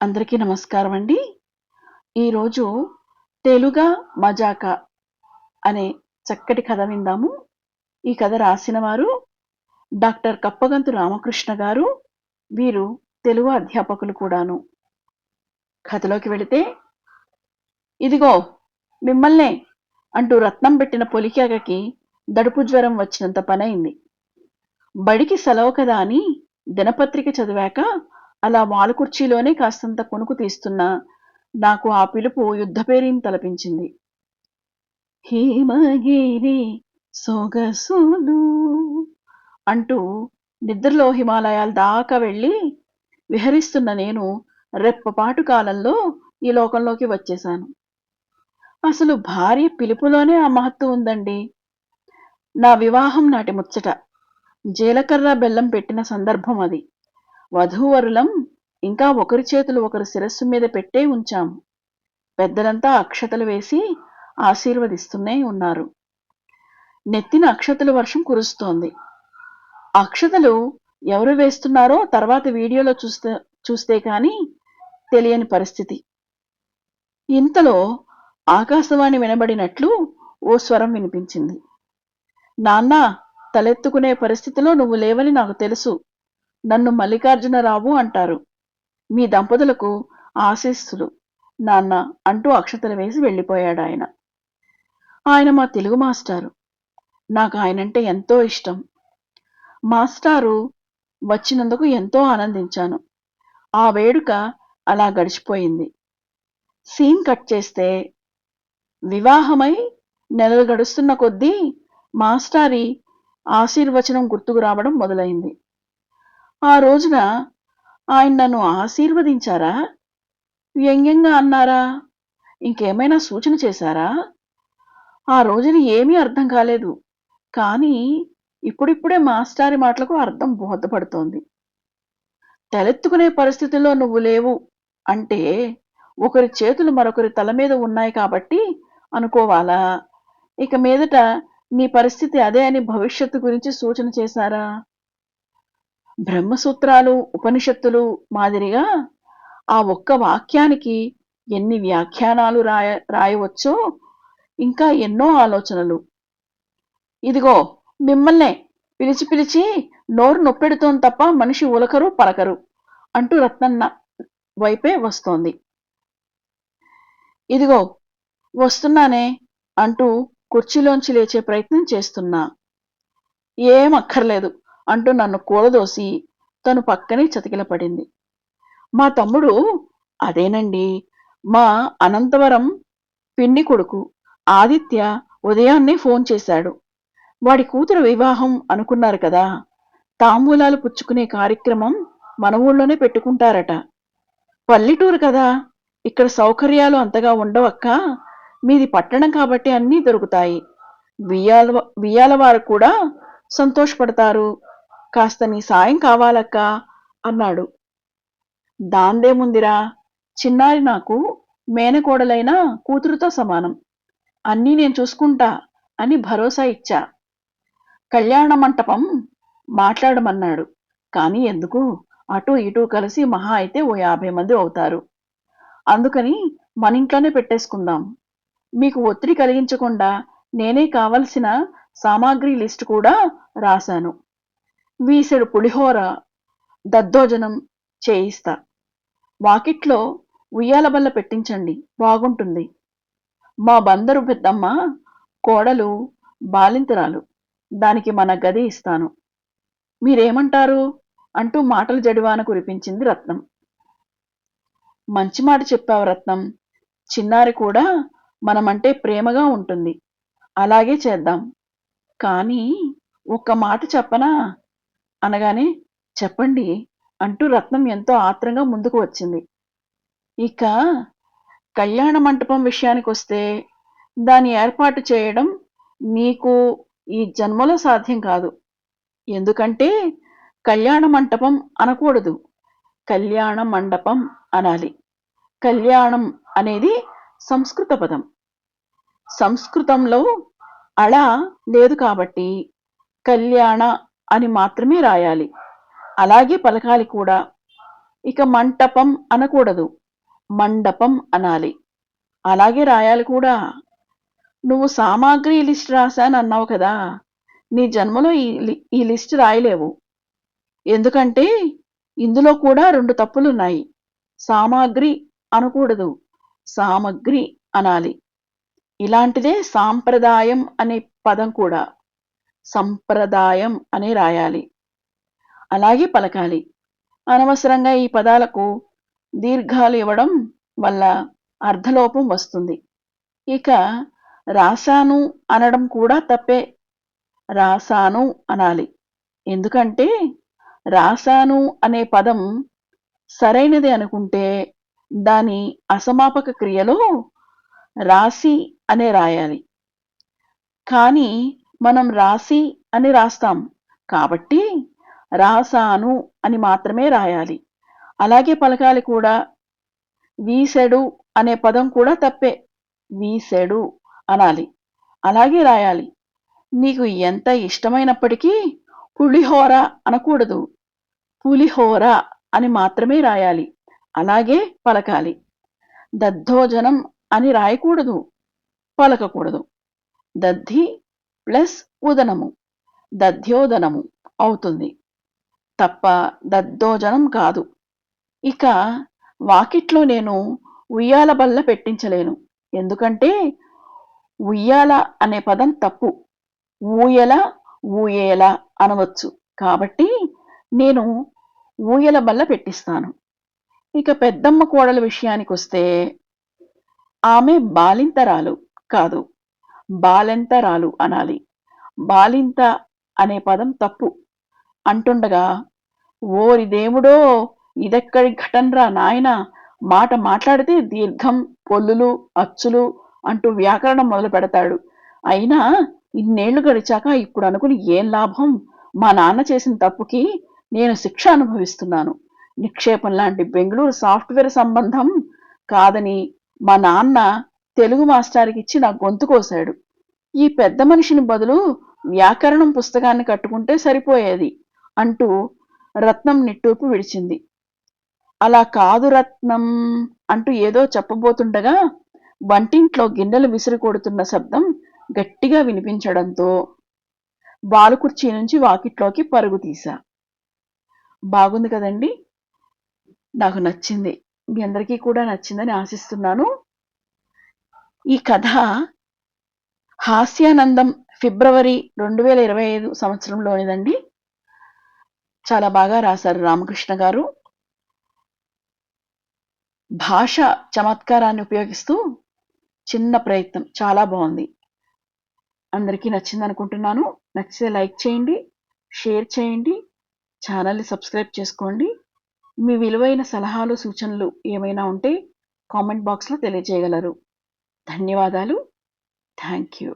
అందరికీ నమస్కారం అండి. ఈరోజు 'తెలుగా మజాకా' అనే చక్కటి కథ విందాము. ఈ కథ రాసిన వారు డాక్టర్ కప్పగంతు రామకృష్ణ గారు. వీరు తెలుగు అధ్యాపకులు కూడాను. కథలోకి వెళితే, ఇదిగో మిమ్మల్నే అంటూ రత్నం పెట్టిన పొలికేకకి దడుపు జ్వరం వచ్చినంత పనైంది. బడికి సెలవు కదా అని దినపత్రిక చదివాక అలా వాలుకుర్చీలోనే కాస్తంత కునుకు తీస్తున్నా నాకు ఆ పిలుపు యుద్ధపేరీని తలపించింది. హేమగిరి సొగసులు అంటూ నిద్రలో హిమాలయాల దాకా వెళ్ళి విహరిస్తున్న నేను రెప్పపాటు కాలంలో ఈ లోకంలోకి వచ్చేశాను. అసలు భార్య పిలుపులోనే ఆ మహత్తు ఉందండి. నా వివాహం నాటి ముచ్చట. జీలకర్ర బెల్లం పెట్టిన సందర్భం అది. వధూవరులం ఇంకా ఒకరి చేతులు ఒకరి శిరస్సు మీద పెట్టే ఉంచాము. పెద్దలంతా అక్షతలు వేసి ఆశీర్వదిస్తూనే ఉన్నారు. నెత్తిన అక్షతల వర్షం కురుస్తోంది. అక్షతలు ఎవరు వేస్తున్నారో తర్వాత వీడియోలో చూస్తే కానీ తెలియని పరిస్థితి. ఇంతలో ఆకాశవాణి వినబడినట్లు ఓ స్వరం వినిపించింది. నాన్న, తలెత్తుకునే పరిస్థితిలో నువ్వు లేవని నాకు తెలుసు. నన్ను మల్లికార్జునరావు అంటారు. మీ దంపతులకు ఆశీస్సులు నాన్న అంటూ అక్షతలు వేసి వెళ్ళిపోయాడాయన. ఆయన మా తెలుగు మాస్టారు. నాకు ఆయనంటే ఎంతో ఇష్టం. మాస్టారు వచ్చినందుకు ఎంతో ఆనందించాను. ఆ వేడుక అలా గడిచిపోయింది. సీన్ కట్ చేస్తే, వివాహమై నెలలు గడుస్తున్న కొద్దీ మాస్టారి ఆశీర్వచనం గుర్తుకు రావడం మొదలైంది. ఆ రోజున ఆయన నన్ను ఆశీర్వదించారా, వ్యంగ్యంగా అన్నారా, ఇంకేమైనా సూచన చేశారా? ఆ రోజున ఏమీ అర్థం కాలేదు. కానీ ఇప్పుడిప్పుడే మాస్టారి మాటలకు అర్థం బోధపడుతోంది. తలెత్తుకునే పరిస్థితుల్లో నువ్వు లేవు అంటే ఒకరి చేతులు మరొకరి తల మీద ఉన్నాయి కాబట్టి అనుకోవాలా? ఇక మీదట నీ పరిస్థితి అదే అని భవిష్యత్తు గురించి సూచన చేశారా? బ్రహ్మసూత్రాలు, ఉపనిషత్తులు మాదిరిగా ఆ ఒక్క వాక్యానికి ఎన్ని వ్యాఖ్యానాలు రాయవచ్చో ఇంకా ఎన్నో ఆలోచనలు. ఇదిగో మిమ్మల్నే పిలిచి పిలిచి నోరు నొప్పెడుతోంది తప్ప మనిషి ఉలకరు పలకరు అంటూ రత్నన్న వైపే వస్తోంది. ఇదిగో వస్తున్నానే అంటూ కుర్చీలోంచి లేచే ప్రయత్నం చేస్తున్నా. ఏం అక్కర్లేదు అంటూ నన్ను కూలదోసి తను పక్కనే చతికిల పడింది. మా తమ్ముడు, అదేనండి మా అనంతవరం పిన్ని కొడుకు ఆదిత్య, ఉదయాన్నే ఫోన్ చేశాడు. వాడి కూతురు వివాహం అనుకున్నారు కదా, తాంబూలాలు పుచ్చుకునే కార్యక్రమం మన ఊళ్ళోనే పెట్టుకుంటారట. పల్లెటూరు కదా, ఇక్కడ సౌకర్యాలు అంతగా ఉండవక్క. మీది పట్టణం కాబట్టి అన్నీ దొరుకుతాయి. బియ్యాల వారు కూడా సంతోషపడతారు. కాస్త నీ సాయం కావాలక్క అన్నాడు. దాందేముందిరా, చిన్నారి నాకు మేనకోడలైన కూతురుతో సమానం. అన్నీ నేను చూసుకుంటా అని భరోసా ఇచ్చా. కళ్యాణ మంటపం మాట్లాడమన్నాడు. కానీ ఎందుకు, అటు ఇటు కలిసి మహా అయితే ఓ 50 మంది అవుతారు. అందుకని మన ఇంట్లోనే పెట్టేసుకుందాం. మీకు ఒత్తిడి కలిగించకుండా నేనే కావలసిన సామాగ్రి లిస్టు కూడా రాశాను. వీసెడు పులిహోర, దద్దోజనం చేయిస్తా. వాకిట్లో ఉయ్యాల బల్ల పెట్టించండి, బాగుంటుంది. మా బందరు పెద్దమ్మ కోడలు బాలింతరాలు, దానికి మన గది ఇస్తాను. మీరేమంటారు అంటూ మాటల జడివాన కురిపించింది రత్నం. మంచి మాట చెప్పావు రత్నం. చిన్నారి కూడా మనమంటే ప్రేమగా ఉంటుంది. అలాగే చేద్దాం. కానీ ఒక్క మాట చెప్పనా అనగానే, చెప్పండి అంటూ రత్నం ఎంతో ఆత్రంగా ముందుకు వచ్చింది. ఇక కళ్యాణ మంటపం విషయానికొస్తే, దాని ఏర్పాటు చేయడం నీకు ఈ జన్మలో సాధ్యం కాదు. ఎందుకంటే కళ్యాణ మంటపం అనకూడదు, కళ్యాణ మండపం అనాలి. కళ్యాణం అనేది సంస్కృత పదం. సంస్కృతంలో అళ లేదు కాబట్టి కళ్యాణ అని మాత్రమే రాయాలి. అలాగే పలకాలి కూడా. ఇక మంటపం అనకూడదు, మండపం అనాలి. అలాగే రాయాలి కూడా. నువ్వు సామాగ్రి లిస్ట్ రాశానన్నావు కదా! నీ జన్మలో ఈ లిస్ట్ రాయలేవు. ఎందుకంటే ఇందులో కూడా 2 తప్పులున్నాయి. సామాగ్రి అనకూడదు, సామగ్రి అనాలి. ఇలాంటిదే సాంప్రదాయం అనే పదం కూడా. సంప్రదాయం అని రాయాలి. అలాగే పలకాలి. అనవసరంగా ఈ పదాలకు దీర్ఘాలు ఇవ్వడం వల్ల అర్థలోపం వస్తుంది. ఇక రాశాను అనడం కూడా తప్పే. రాశాను అనాలి. ఎందుకంటే రాశాను అనే పదం సరైనది అనుకుంటే దాని అసమాపక క్రియలో రాసి అనే రాయాలి. కానీ మనం రాసి అని రాస్తాం. కాబట్టి రాశాను అని మాత్రమే రాయాలి. అలాగే పలకాలి కూడా. వీసెడు అనే పదం కూడా తప్పే. వీసెడు అనాలి. అలాగే రాయాలి. నీకు ఎంత ఇష్టమైనప్పటికీ పులిహోర అనకూడదు. పులిహోర అని మాత్రమే రాయాలి. అలాగే పలకాలి. దద్దోజనం అని రాయకూడదు, పలకకూడదు. దద్ధి ప్లస్ ఉదనము దధ్యోదనము అవుతుంది తప్ప దద్దోజనం కాదు. ఇక వాకిట్లో నేను ఉయ్యాల బల్ల పెట్టించలేను. ఎందుకంటే ఉయ్యాల అనే పదం తప్పు. ఊయల, ఊయేల అనవచ్చు. కాబట్టి నేను ఊయల బల్ల పెట్టిస్తాను. ఇక పెద్దమ్మ కోడల విషయానికొస్తే ఆమె బాలింతరాలు కాదు, బాలెంతరాలు అనాలి. బాలింత అనే పదం తప్పు అంటుండగా, ఓరి దేవుడో ఇదెక్కడి ఘటనరా నాయనా, మాట మాట్లాడితే దీర్ఘం, పొల్లులు, అచ్చులు అంటూ వ్యాకరణం మొదలు పెడతాడు. అయినా ఇన్నేళ్లు గడిచాక ఇప్పుడు అనుకుని ఏం లాభం? మా నాన్న చేసిన తప్పుకి నేను శిక్ష అనుభవిస్తున్నాను. నిక్షేపం లాంటి బెంగళూరు సాఫ్ట్వేర్ సంబంధం కాదని మా నాన్న తెలుగు మాస్టారికి ఇచ్చి నా గొంతు కోశాడు. ఈ పెద్ద మనిషిని బదులు వ్యాకరణం పుస్తకాన్ని కట్టుకుంటే సరిపోయేది అంటూ రత్నం నిట్టూర్పు విడిచింది. అలా కాదు రత్నం అంటూ ఏదో చెప్పబోతుండగా వంటింట్లో గిన్నెలు విసిరి కొడుతున్న శబ్దం గట్టిగా వినిపించడంతో బాలుకుర్చీ నుంచి వాకిట్లోకి పరుగు తీశా. బాగుంది కదండి? నాకు నచ్చింది. మీ అందరికీ కూడా నచ్చిందని ఆశిస్తున్నాను. ఈ కథ హాస్యానందం ఫిబ్రవరి 2025 సంవత్సరంలోనిదండి. చాలా బాగా రాశారు రామకృష్ణ గారు. భాష చమత్కారాన్ని ఉపయోగిస్తూ చిన్న ప్రయత్నం చాలా బాగుంది. అందరికీ నచ్చింది అనుకుంటున్నాను. నచ్చితే లైక్ చేయండి, షేర్ చేయండి, ఛానల్ని సబ్స్క్రైబ్ చేసుకోండి. మీ విలువైన సలహాలు, సూచనలు ఏమైనా ఉంటే కామెంట్ బాక్స్లో తెలియజేయగలరు. ధన్యవాదాలు. Thank you.